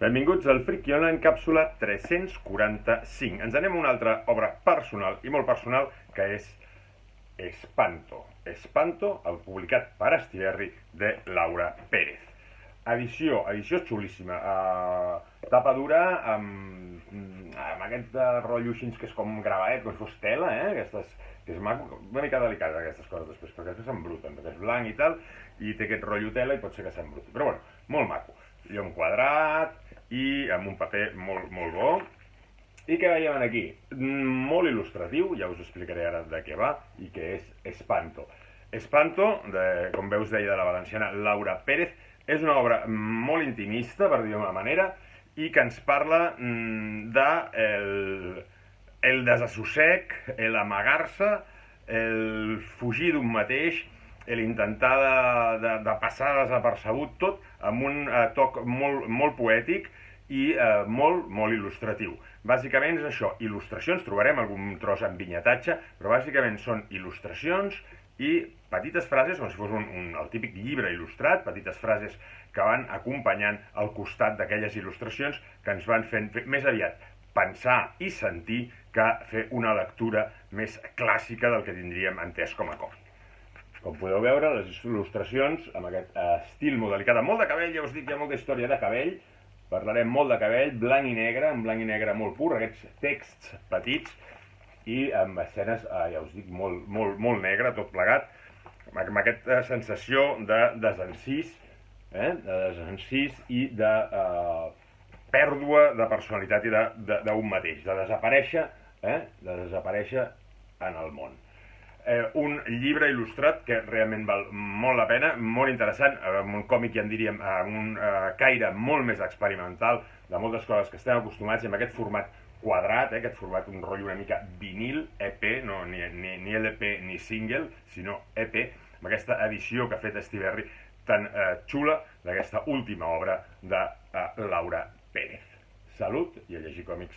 Benvinguts al Frickiona en càpsula 345. Ens anem a una altra obra personal i molt personal, que és Espanto. Espanto, el publicat per Estiberri, de Laura Pérez. Edició xulíssima. Tapa dura, amb aquest rotllo així que és com gravaet, com si fos tela, que és maco, una mica delicat aquestes coses després, perquè després s'embruten, perquè és blanc i tal, i té aquest rotllo tela i pot ser que s'embruti. Però bueno, molt maco. Llom quadrat i amb un paper molt bo. I què veiem aquí? Molt il·lustratiu, ja us explicaré ara de què va i què és Espanto. Espanto, com veus deia de la valenciana Laura Pérez, és una obra molt intimista, per dir-ho d'una manera, i que ens parla de el desassossec, l'amagar-se, el fugir d'un mateix, l'intentar de passar desapercebut, tot amb un toc molt poètic i molt il·lustratiu. Bàsicament és això, il·lustracions, trobarem algun tros amb vinyetatge, però bàsicament són il·lustracions i petites frases, com si fos el típic llibre il·lustrat, petites frases que van acompanyant al costat d'aquelles il·lustracions que ens van fent més aviat pensar i sentir que fer una lectura més clàssica del que tindríem entès com a còmic. Com podeu veure, les il·lustracions amb aquest estil modalicat, amb molt de cabell, ja us dic, hi ha molta història de cabell, parlarem molt de cabell, blanc i negre, en blanc i negre molt pur, aquests texts petits, i amb escenes, ja us dic, molt negre, tot plegat, amb aquesta sensació de desencís, i de pèrdua de personalitat i d'un mateix, de desaparèixer en el món. Un llibre il·lustrat que realment val molt la pena, molt interessant, amb un còmic, ja en diríem, amb un caire molt més experimental de moltes coses que estem acostumats, i amb aquest format quadrat, aquest format, un rotllo una mica vinil, EP, no ni LP ni single, sinó EP, amb aquesta edició que ha fet Estiberri tan xula d'aquesta última obra de Laura Pérez. Salut i a llegir còmics.